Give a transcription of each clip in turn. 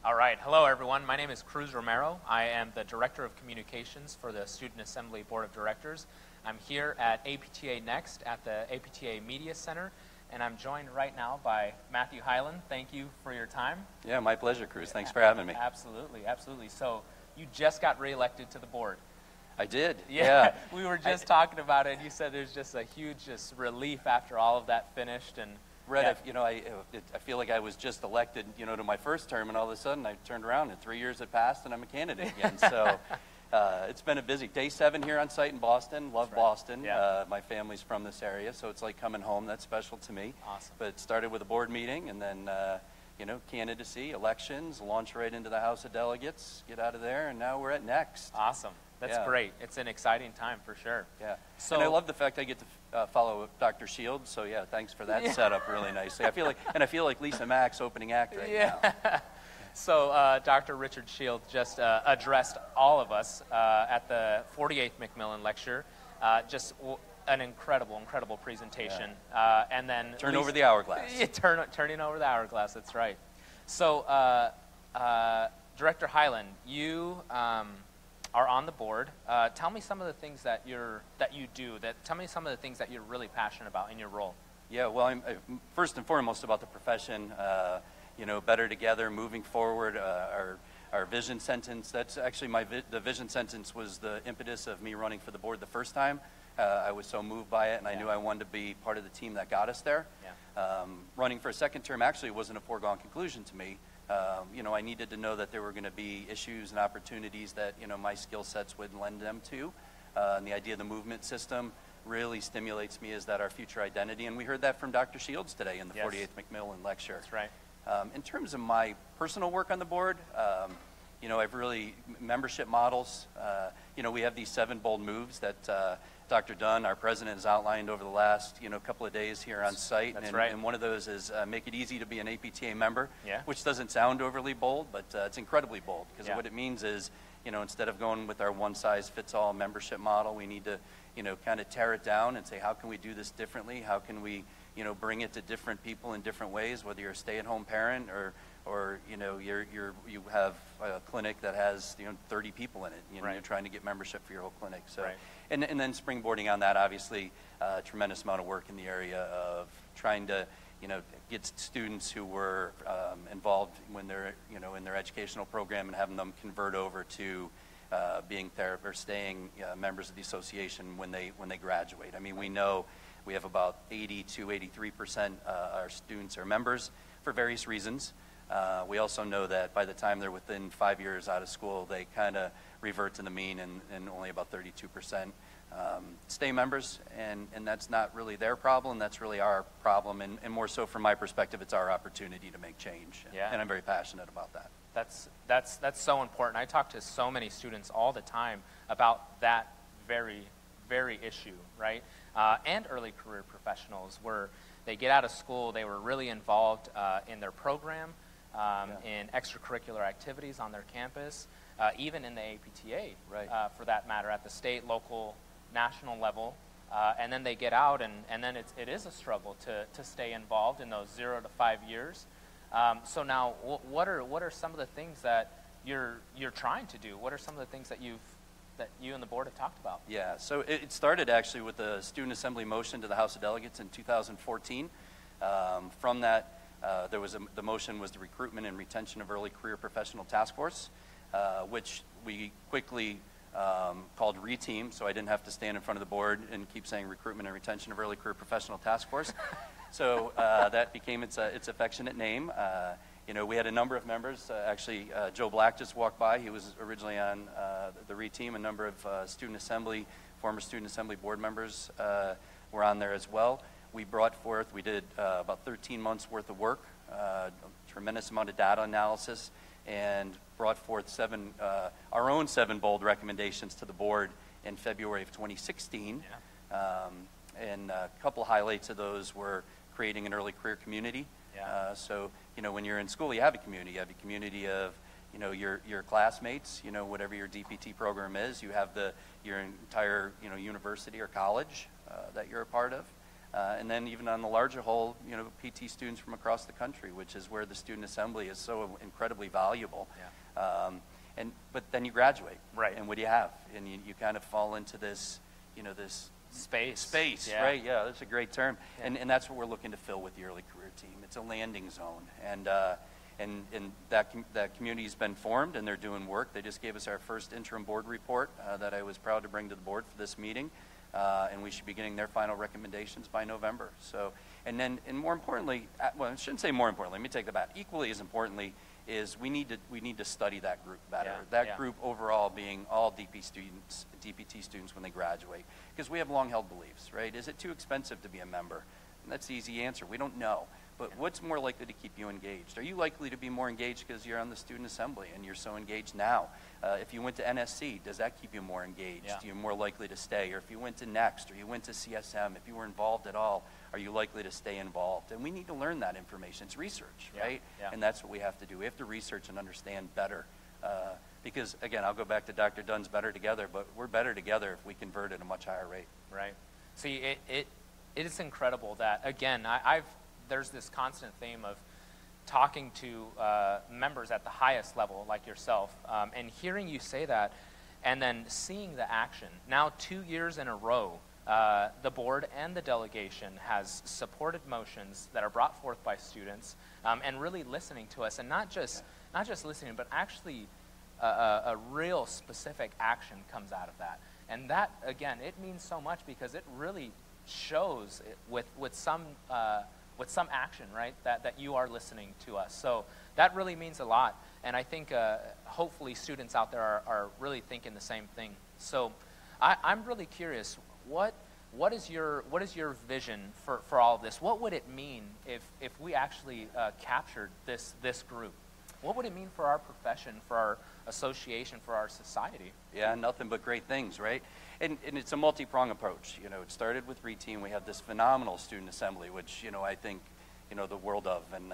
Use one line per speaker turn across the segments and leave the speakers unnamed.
All right. Hello, everyone. My name is Cruz Romero. I am the Director of Communications for the Student Assembly Board of Directors. I'm here at APTA Next at the APTA Media Center, and I'm joined right now by Matthew Hyland. Thank you for your time.
Yeah, my pleasure, Cruz. Thanks for having me.
Absolutely, absolutely. So you just got reelected to the board.
I did. Yeah.
We were just talking about it. You said there's just a huge relief after all of that finished, and
Brett, yeah. I feel like I was just elected, to my first term, and all of a sudden I turned around and 3 years had passed and I'm a candidate again. So it's been a busy day 7 here on site in Boston. Love Boston. Yeah. My family's from this area, so it's like coming home. That's special to me.
Awesome.
But it started with a board meeting, and then candidacy, elections, launch right into the House of Delegates, get out of there, and now we're at Next.
Awesome. That's great. It's an exciting time for sure.
Yeah. So, and I love the fact I get to follow Dr. Shields. So yeah, thanks for that setup really nicely. I feel like Lisa Mack's opening act right now.
So Dr. Richard Shields just addressed all of us at the 48th Macmillan Lecture. Just an incredible presentation. And then
turn over the hourglass.
Turning over the hourglass. That's right. So Director Hyland, you are on the board. Tell me some of the things that you do. Tell me some of the things that you're really passionate about in your role.
Yeah, well, I'm first and foremost about the profession. Better together, moving forward. Our vision sentence. That's actually the vision sentence was the impetus of me running for the board the first time. I was so moved by it, and I knew I wanted to be part of the team that got us there. Yeah. Running for a second term actually wasn't a foregone conclusion to me. I needed to know that there were going to be issues and opportunities that, my skill sets would lend them to. And the idea of the movement system really stimulates me as that our future identity. And we heard that from Dr. Shields today in the 48th Macmillan Lecture.
That's right.
In terms of my personal work on the board, I've really, membership models, we have these 7 bold moves that Dr. Dunn, our president, has outlined over the last, couple of days here on site.
That's right.
And one of those is make it easy to be an APTA member,
yeah.
which doesn't sound overly bold, but it's incredibly bold, because what it means is, instead of going with our one-size-fits-all membership model, we need to, kind of tear it down and say, how can we do this differently? How can we, bring it to different people in different ways, whether you're a stay-at-home parent or you have a clinic that has 30 people in it.
Right.
You're trying to get membership for your whole clinic. So,
right.
and then springboarding on that, obviously, a tremendous amount of work in the area of trying to get students who were involved when they're in their educational program and having them convert over to being staying members of the association when they graduate. I mean, we know we have about 80 to 83% our students are members for various reasons. We also know that by the time they're within 5 years out of school, they kind of revert to the mean, and only about 32% stay members, and that's not really their problem, that's really our problem, and more so from my perspective, it's our opportunity to make change, and I'm very passionate about that.
That's so important. I talk to so many students all the time about that very issue, right? And early career professionals, where they get out of school, they were really involved in their program, in extracurricular activities on their campus, even in the APTA,
right.
For that matter, at the state, local, national level, and then they get out, and then it is a struggle to stay involved in those 0 to 5 years. So now, what are some of the things that you're trying to do? What are some of the things that you and the board have talked about?
Yeah, so it started actually with the Student Assembly motion to the House of Delegates in 2014. From that, the motion was the Recruitment and Retention of Early Career Professional Task Force, which we quickly called RETEAM, so I didn't have to stand in front of the board and keep saying Recruitment and Retention of Early Career Professional Task Force. So that became its affectionate name. We had a number of members. Actually, Joe Black just walked by. He was originally on the RETEAM. A number of former Student Assembly board members were on there as well. We did about 13 months worth of work, tremendous amount of data analysis, and brought forth our own 7 bold recommendations to the board in February of 2016. Yeah. And a couple highlights of those were creating an early career community. Yeah. So, when you're in school, you have a community. You have a community of, your classmates, whatever your DPT program is. You have your entire, university or college that you're a part of. And then even on the larger whole, you know, PT students from across the country, which is where the student assembly is so incredibly valuable.
Yeah.
But then you graduate.
Right.
And what do you have? And you kind of fall into this, you know, this space,
yeah.
right? Yeah, that's a great term.
Yeah.
And that's what we're looking to fill with the early career team. It's a landing zone. And that community's been formed, and they're doing work. They just gave us our first interim board report that I was proud to bring to the board for this meeting. And we should be getting their final recommendations by November. So, and more importantly, well, I shouldn't say more importantly, let me take that back. Equally as importantly is we need to study that group better.
Yeah,
that group overall being all DPT students when they graduate. Because we have long-held beliefs, right? Is it too expensive to be a member? And that's the easy answer. We don't know. But what's more likely to keep you engaged? Are you likely to be more engaged because you're on the student assembly and you're so engaged now? If you went to NSC, does that keep you more engaged?
Yeah.
You're more likely to stay. Or if you went to Next, or you went to CSM, if you were involved at all, are you likely to stay involved? And we need to learn that information. It's research, right?
Yeah.
And that's what we have to do. We have to research and understand better. Because, again, I'll go back to Dr. Dunn's better together, but we're better together if we convert at a much higher rate.
Right. See, it is incredible that, again, there's this constant theme of talking to members at the highest level, like yourself, and hearing you say that, and then seeing the action. Now, 2 years in a row, the board and the delegation has supported motions that are brought forth by students, and really listening to us, and not just listening, but actually a real specific action comes out of that. And that, again, it means so much because it really shows with some action, right, that you are listening to us. So that really means a lot. And I think hopefully students out there are really thinking the same thing. So I'm really curious, what is your vision for all of this? What would it mean if we actually captured this group? What would it mean for our profession, for our association, for our society?
Yeah, nothing but great things, right? And it's a multi-prong approach. You know, it started with RETEAM. We have this phenomenal student assembly, which, you know, I think, you know, the world of. And,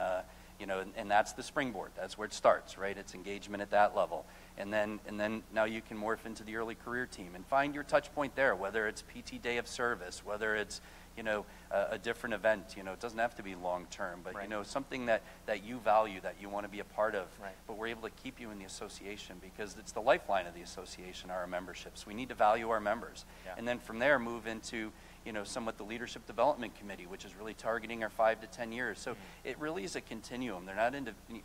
you know, and that's the springboard. That's where it starts, right? It's engagement at that level. And then now you can morph into the early career team and find your touch point there, whether it's PT Day of Service, whether it's, you know, a different event. You know, it doesn't have to be long-term, but,
right.
you know, something that you value, that you want to be a part of.
Right.
But we're able to keep you in the association because it's the lifeline of the association, our memberships. We need to value our members.
Yeah.
And then from there move into, you know, somewhat the Leadership Development Committee, which is really targeting our 5 to 10 years. So it really is a continuum. They're not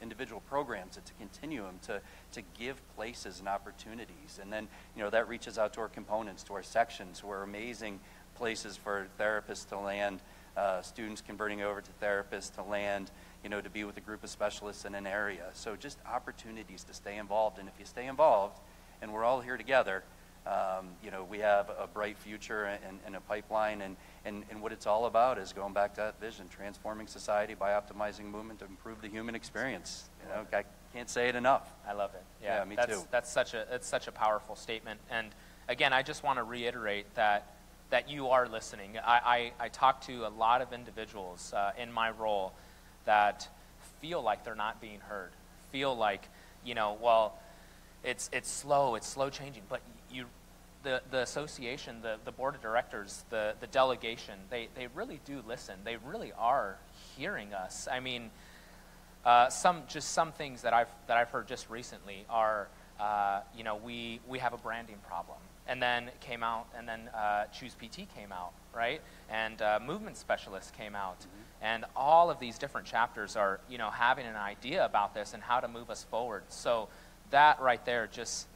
individual programs. It's a continuum to give places and opportunities. And then, you know, that reaches out to our components, to our sections, who are amazing places for therapists to land, students converting over to therapists to land, you know, to be with a group of specialists in an area. So just opportunities to stay involved. And if you stay involved, and we're all here together, you know, we have a bright future and a pipeline, and what it's all about is going back to that vision, transforming society by optimizing movement to improve the human experience. You know, I can't say it enough.
I love it.
Yeah, me too.
That's such a powerful statement. And again, I just want to reiterate that you are listening. I talk to a lot of individuals in my role that feel like they're not being heard, feel like, you know, well, it's slow changing, but the association, the board of directors, the delegation, they really do listen. They really are hearing us. I mean, some things that I've heard just recently are, you know, we have a branding problem. And then it came out, and then Choose PT came out, right? And Movement Specialist came out. Mm-hmm. And all of these different chapters are, you know, having an idea about this and how to move us forward. So that right there just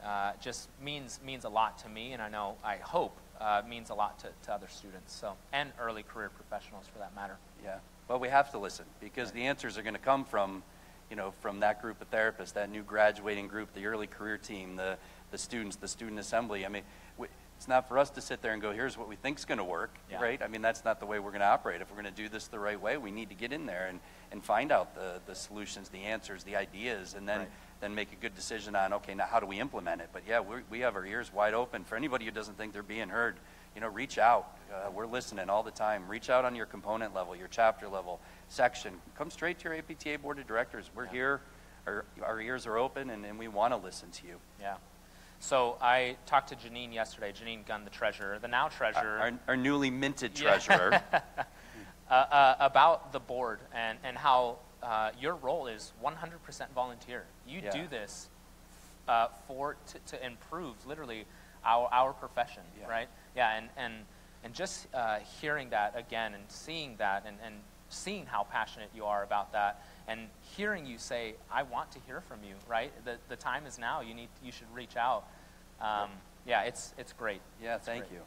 means a lot to me, and I hope means a lot to other students, so, and early career professionals for that matter.
Yeah, well, we have to listen because the answers are going to come from, you know, from that group of therapists, that new graduating group, the early career team, the students, the student assembly. I mean, it's not for us to sit there and go, here's what we think is going to work, right? I mean, that's not the way we're going to operate. If we're going to do this the right way, we need to get in there and find out the solutions, the answers, the ideas, and then make a good decision on, okay, now how do we implement it? But yeah, we have our ears wide open. For anybody who doesn't think they're being heard, you know, reach out. We're listening all the time. Reach out on your component level, your chapter level, section. Come straight to your APTA board of directors. We're here. Our ears are open, and we want to listen to you.
Yeah. So I talked to Janine yesterday, Janine Gunn, the treasurer, the now treasurer.
Our newly minted treasurer.
about the board and how your role is 100% volunteer. You
Yeah.
do this to improve literally our profession,
Yeah.
right? Yeah, and just hearing that again and seeing that and seeing how passionate you are about that and hearing you say, I want to hear from you, right? The time is now. You should reach out. Yeah, it's great.
Yeah, thank you.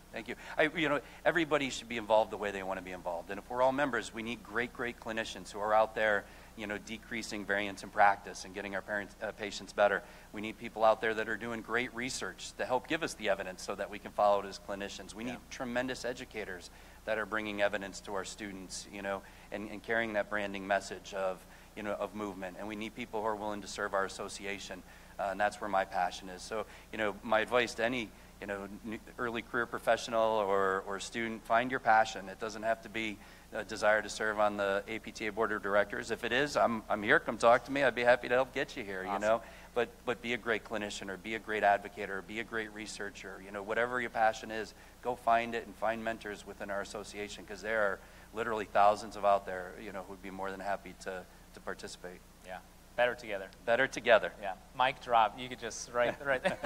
Everybody should be involved the way they want to be involved. And if we're all members, we need great clinicians who are out there, decreasing variance in practice and getting our patients better. We need people out there that are doing great research to help give us the evidence so that we can follow it as clinicians. We need tremendous educators that are bringing evidence to our students, and carrying that branding message of movement. And we need people who are willing to serve our association. And that's where my passion is. So, my advice to any, early career professional or student, find your passion. It doesn't have to be a desire to serve on the APTA Board of Directors. If it is, I'm here. Come talk to me. I'd be happy to help get you here,
Awesome.
But be a great clinician or be a great advocate or be a great researcher. Whatever your passion is, go find it and find mentors within our association, because there are literally thousands of out there, who would be more than happy to participate.
Yeah, better together.
Better together.
Yeah, mic drop. You could just right there.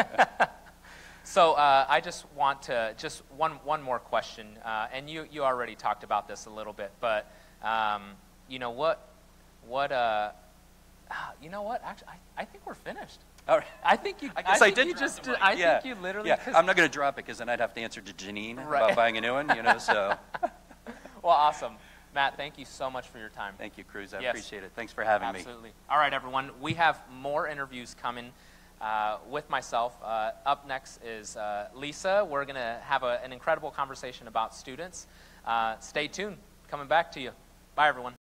So I just want to one more question, and you already talked about this a little bit, but Actually, I think we're finished.
All right.
I think you.
I guess I did.
You just. I think you literally.
Yeah. I'm not going to drop it because then I'd have to answer to Janine about buying a new one. So.
Well, awesome. Matt, thank you so much for your time.
Thank you, Cruz. I appreciate it. Thanks for having me.
Absolutely. All right, everyone. We have more interviews coming with myself. Up next is Lisa. We're going to have an incredible conversation about students. Stay tuned. Coming back to you. Bye, everyone.